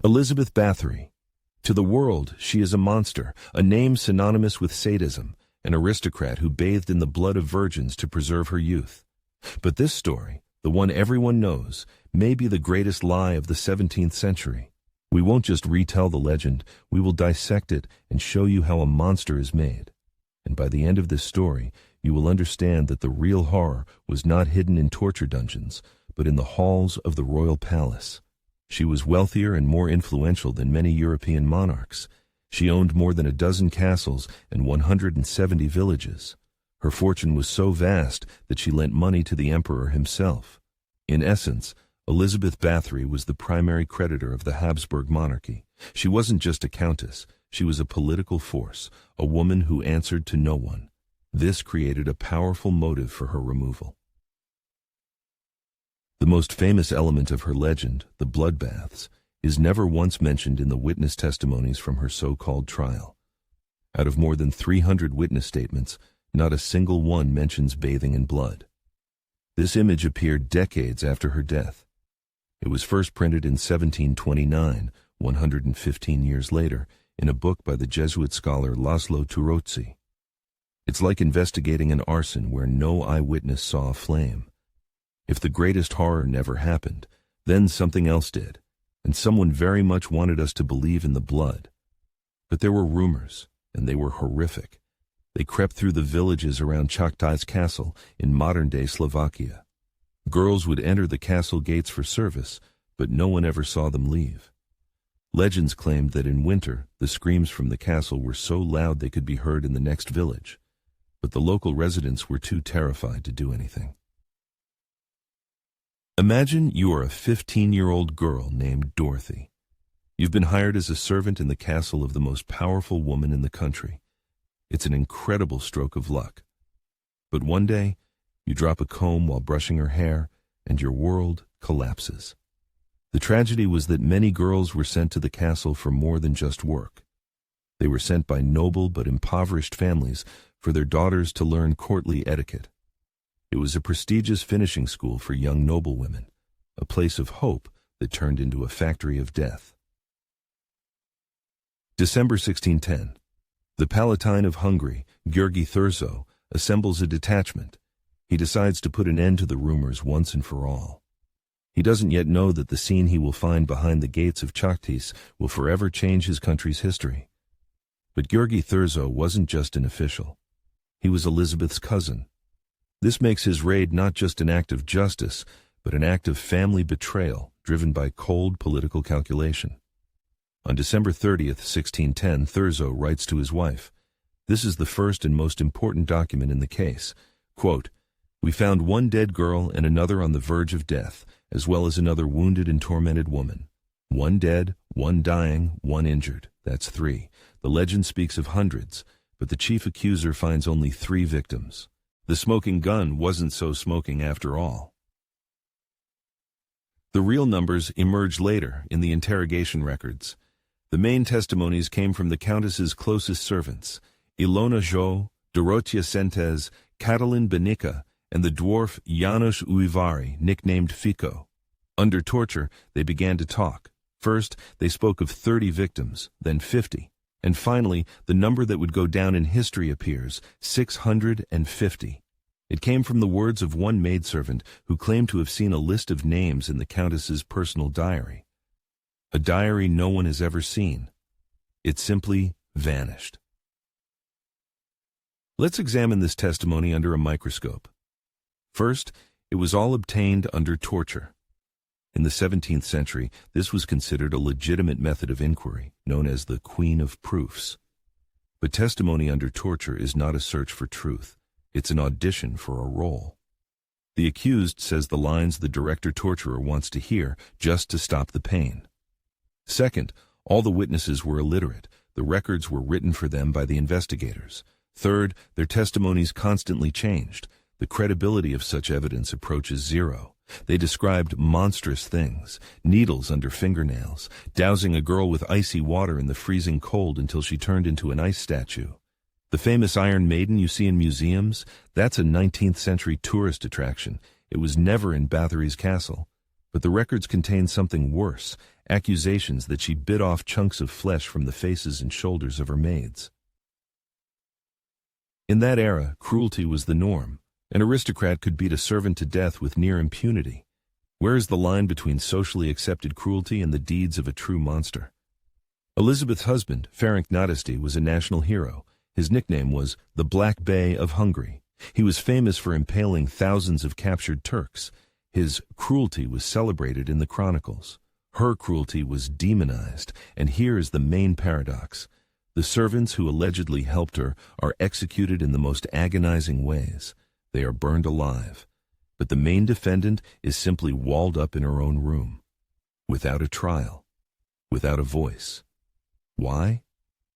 Elizabeth Báthory. To the world, she is a monster, a name synonymous with sadism, an aristocrat who bathed in the blood of virgins to preserve her youth. But this story, the one everyone knows, may be the greatest lie of the 17th century. We won't just retell the legend, we will dissect it and show you how a monster is made. And by the end of this story, you will understand that the real horror was not hidden in torture dungeons, but in the halls of the royal palace. She was wealthier and more influential than many European monarchs. She owned more than a dozen castles and 170 villages. Her fortune was so vast that she lent money to the emperor himself. In essence, Elizabeth Báthory was the primary creditor of the Habsburg monarchy. She wasn't just a countess, she was a political force, a woman who answered to no one. This created a powerful motive for her removal. The most famous element of her legend, the bloodbaths, is never once mentioned in the witness testimonies from her so-called trial. Out of more than 300 witness statements, not a single one mentions bathing in blood. This image appeared decades after her death. It was first printed in 1729, 115 years later, in a book by the Jesuit scholar Laszlo Turoczi. It's like investigating an arson where no eyewitness saw a flame. If the greatest horror never happened, then something else did, and someone very much wanted us to believe in the blood. But there were rumors, and they were horrific. They crept through the villages around Choctaw's castle in modern-day Slovakia. Girls would enter the castle gates for service, but no one ever saw them leave. Legends claimed that in winter, the screams from the castle were so loud they could be heard in the next village, but the local residents were too terrified to do anything. Imagine you are a 15-year-old girl named Dorothy. You've been hired as a servant in the castle of the most powerful woman in the country. It's an incredible stroke of luck. But one day, you drop a comb while brushing her hair, and your world collapses. The tragedy was that many girls were sent to the castle for more than just work. They were sent by noble but impoverished families for their daughters to learn courtly etiquette. It was a prestigious finishing school for young noblewomen, a place of hope that turned into a factory of death. December 1610. The Palatine of Hungary, György Thurzo, assembles a detachment. He decides to put an end to the rumors once and for all. He doesn't yet know that the scene he will find behind the gates of Choctaw will forever change his country's history. But György Thurzo wasn't just an official. He was Elizabeth's cousin. This makes his raid not just an act of justice, but an act of family betrayal driven by cold political calculation. On December 30th, 1610, Thurzo writes to his wife. This is the first and most important document in the case. Quote, "We found one dead girl and another on the verge of death, as well as another wounded and tormented woman. One dead, one dying, one injured. That's 3. The legend speaks of hundreds, but the chief accuser finds only 3 victims. The smoking gun wasn't so smoking after all." The real numbers emerged later in the interrogation records. The main testimonies came from the Countess's closest servants, Ilona Jo, Dorothea Sentes, Catalin Benica, and the dwarf János Újvári, nicknamed Fico. Under torture, they began to talk. First, they spoke of 30 victims, then 50. And finally, the number that would go down in history appears, 650. It came from the words of one maidservant who claimed to have seen a list of names in the Countess's personal diary. A diary no one has ever seen. It simply vanished. Let's examine this testimony under a microscope. First, it was all obtained under torture. In the 17th century, this was considered a legitimate method of inquiry, known as the Queen of Proofs. But testimony under torture is not a search for truth. It's an audition for a role. The accused says the lines the director-torturer wants to hear just to stop the pain. Second, all the witnesses were illiterate. The records were written for them by the investigators. Third, their testimonies constantly changed. The credibility of such evidence approaches zero. They described monstrous things, needles under fingernails, dousing a girl with icy water in the freezing cold until she turned into an ice statue. The famous Iron Maiden you see in museums, that's a 19th century tourist attraction. It was never in Báthory's castle. But the records contain something worse, accusations that she bit off chunks of flesh from the faces and shoulders of her maids. In that era, cruelty was the norm. An aristocrat could beat a servant to death with near impunity. Where is the line between socially accepted cruelty and the deeds of a true monster? Elizabeth's husband, Ferenc Nadasdy, was a national hero. His nickname was the Black Bey of Hungary. He was famous for impaling thousands of captured Turks. His cruelty was celebrated in the chronicles. Her cruelty was demonized, and here is the main paradox. The servants who allegedly helped her are executed in the most agonizing ways. They are burned alive. But the main defendant is simply walled up in her own room, without a trial, without a voice. Why?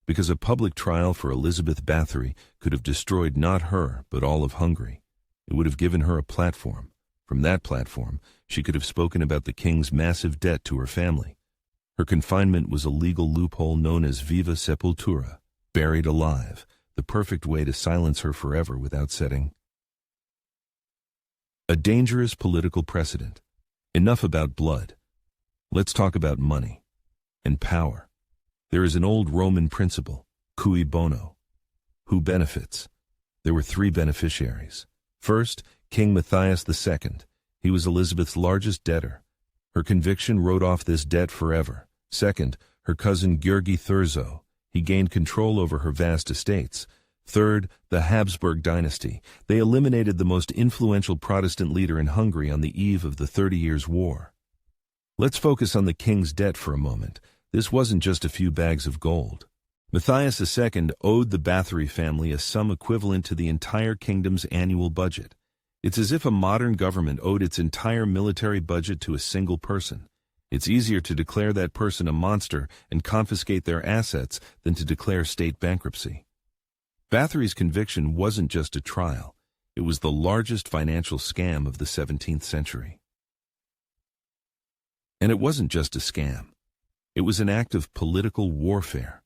Because a public trial for Elizabeth Báthory could have destroyed not her, but all of Hungary. It would have given her a platform. From that platform, she could have spoken about the king's massive debt to her family. Her confinement was a legal loophole known as viva sepultura, buried alive, the perfect way to silence her forever without setting a dangerous political precedent. Enough about blood. Let's talk about money and power. There is an old Roman principle, cui bono. Who benefits? There were three beneficiaries. First, King Matthias II. He was Elizabeth's largest debtor. Her conviction wrote off this debt forever. Second, her cousin György Thurzo. He gained control over her vast estates. Third, the Habsburg dynasty. They eliminated the most influential Protestant leader in Hungary on the eve of the 30 Years' War. Let's focus on the king's debt for a moment. This wasn't just a few bags of gold. Matthias II owed the Báthory family a sum equivalent to the entire kingdom's annual budget. It's as if a modern government owed its entire military budget to a single person. It's easier to declare that person a monster and confiscate their assets than to declare state bankruptcy. Báthory's conviction wasn't just a trial. It was the largest financial scam of the 17th century. And it wasn't just a scam. It was an act of political warfare.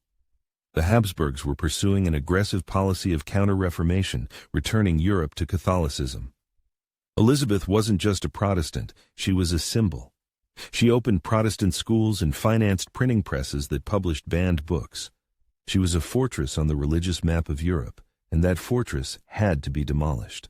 The Habsburgs were pursuing an aggressive policy of counter-reformation, returning Europe to Catholicism. Elizabeth wasn't just a Protestant, she was a symbol. She opened Protestant schools and financed printing presses that published banned books. She was a fortress on the religious map of Europe, and that fortress had to be demolished.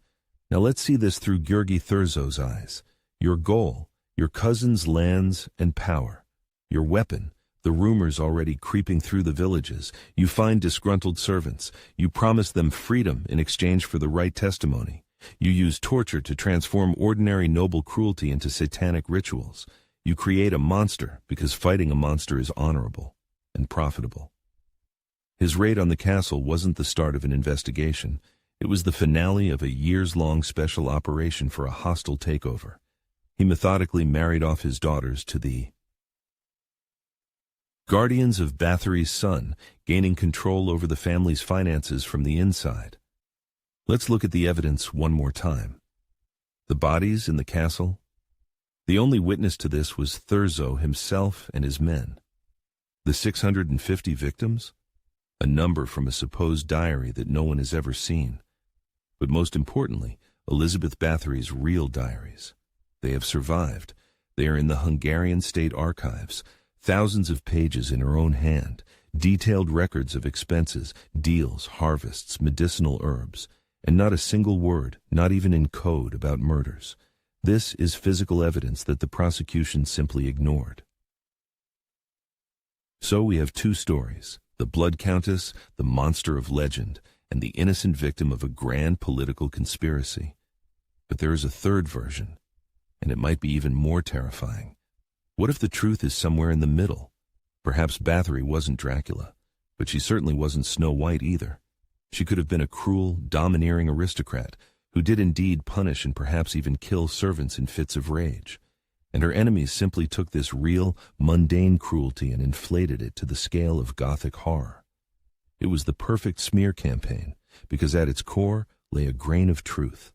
Now let's see this through György Thurzo's eyes. Your goal, your cousin's lands and power. Your weapon, the rumors already creeping through the villages. You find disgruntled servants. You promise them freedom in exchange for the right testimony. You use torture to transform ordinary noble cruelty into satanic rituals. You create a monster because fighting a monster is honorable and profitable. His raid on the castle wasn't the start of an investigation. It was the finale of a years-long special operation for a hostile takeover. He methodically married off his daughters to the guardians of Báthory's son, gaining control over the family's finances from the inside. Let's look at the evidence one more time. The bodies in the castle? The only witness to this was Thurzo himself and his men. The 650 victims? A number from a supposed diary that no one has ever seen. But most importantly, Elizabeth Báthory's real diaries. They have survived. They are in the Hungarian state archives, thousands of pages in her own hand, detailed records of expenses, deals, harvests, medicinal herbs, and not a single word, not even in code, about murders. This is physical evidence that the prosecution simply ignored. So we have two stories. The Blood Countess, the monster of legend, and the innocent victim of a grand political conspiracy. But there is a third version, and it might be even more terrifying. What if the truth is somewhere in the middle? Perhaps Báthory wasn't Dracula, but she certainly wasn't Snow White either. She could have been a cruel, domineering aristocrat who did indeed punish and perhaps even kill servants in fits of rage. And her enemies simply took this real, mundane cruelty and inflated it to the scale of gothic horror. It was the perfect smear campaign, because at its core lay a grain of truth.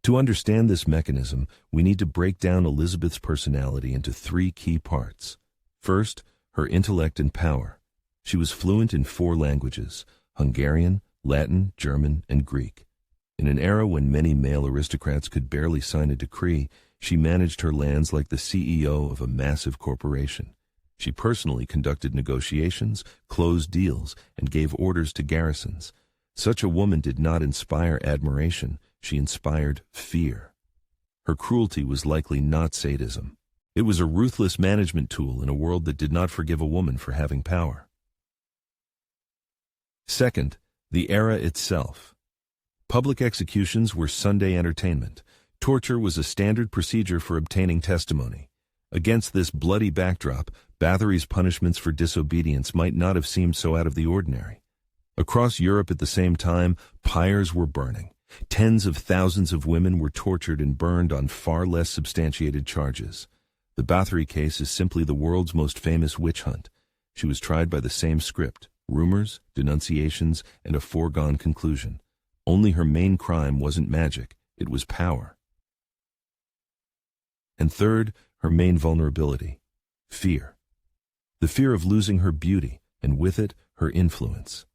To understand this mechanism, we need to break down Elizabeth's personality into three key parts. First, her intellect and power. She was fluent in 4 languages: Hungarian, Latin, German, and Greek. In an era when many male aristocrats could barely sign a decree, She managed her lands like the CEO of a massive corporation. She personally conducted negotiations, closed deals, and gave orders to garrisons. Such a woman did not inspire admiration, she inspired fear. Her cruelty was likely not sadism. It was a ruthless management tool in a world that did not forgive a woman for having power. Second, the era itself. Public executions were Sunday entertainment. Torture was a standard procedure for obtaining testimony. Against this bloody backdrop, Báthory's punishments for disobedience might not have seemed so out of the ordinary. Across Europe at the same time, pyres were burning. Tens of thousands of women were tortured and burned on far less substantiated charges. The Báthory case is simply the world's most famous witch hunt. She was tried by the same script: rumors, denunciations, and a foregone conclusion. Only her main crime wasn't magic, it was power. And third, her main vulnerability: fear. The fear of losing her beauty, and with it, her influence.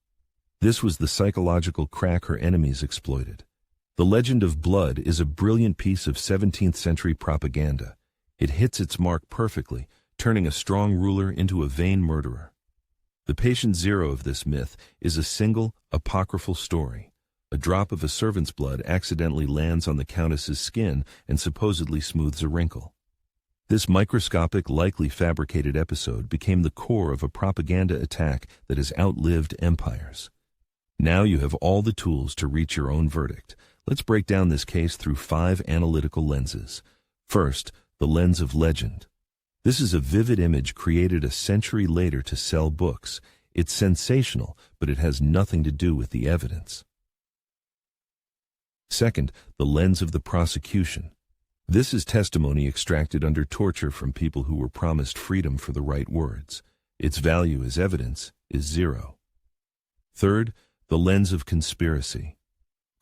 This was the psychological crack her enemies exploited. The legend of Blood is a brilliant piece of 17th century propaganda. It hits its mark perfectly, turning a strong ruler into a vain murderer. The patient zero of this myth is a single, apocryphal story. A drop of a servant's blood accidentally lands on the countess's skin and supposedly smooths a wrinkle. This microscopic, likely fabricated episode became the core of a propaganda attack that has outlived empires. Now you have all the tools to reach your own verdict. Let's break down this case through 5 analytical lenses. First, the lens of legend. This is a vivid image created a century later to sell books. It's sensational, but it has nothing to do with the evidence. Second, the lens of the prosecution. This is testimony extracted under torture from people who were promised freedom for the right words. Its value as evidence is 0. Third, the lens of conspiracy.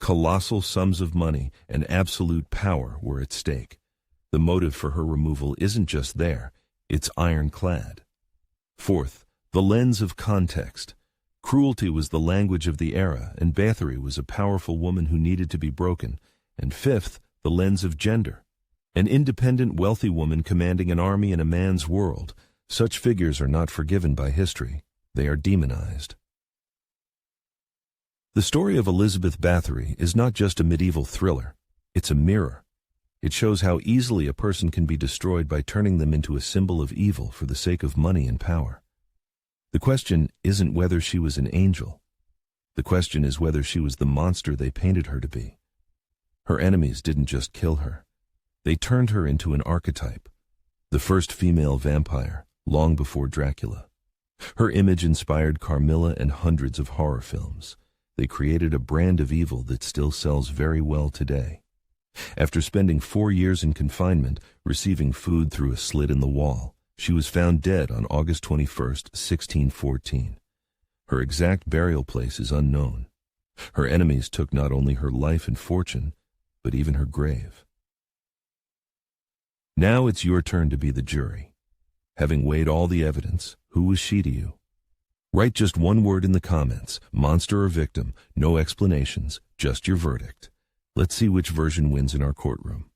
Colossal sums of money and absolute power were at stake. The motive for her removal isn't just there, it's ironclad. Fourth, the lens of context. Cruelty was the language of the era, and Báthory was a powerful woman who needed to be broken. And fifth, the lens of gender. An independent, wealthy woman commanding an army in a man's world. Such figures are not forgiven by history. They are demonized. The story of Elizabeth Báthory is not just a medieval thriller. It's a mirror. It shows how easily a person can be destroyed by turning them into a symbol of evil for the sake of money and power. The question isn't whether she was an angel. The question is whether she was the monster they painted her to be. Her enemies didn't just kill her. They turned her into an archetype, the first female vampire, long before Dracula. Her image inspired Carmilla and hundreds of horror films. They created a brand of evil that still sells very well today. After spending 4 years in confinement, receiving food through a slit in the wall, she was found dead on August 21, 1614. Her exact burial place is unknown. Her enemies took not only her life and fortune, but even her grave. Now it's your turn to be the jury. Having weighed all the evidence, who was she to you? Write just one word in the comments, monster or victim, no explanations, just your verdict. Let's see which version wins in our courtroom.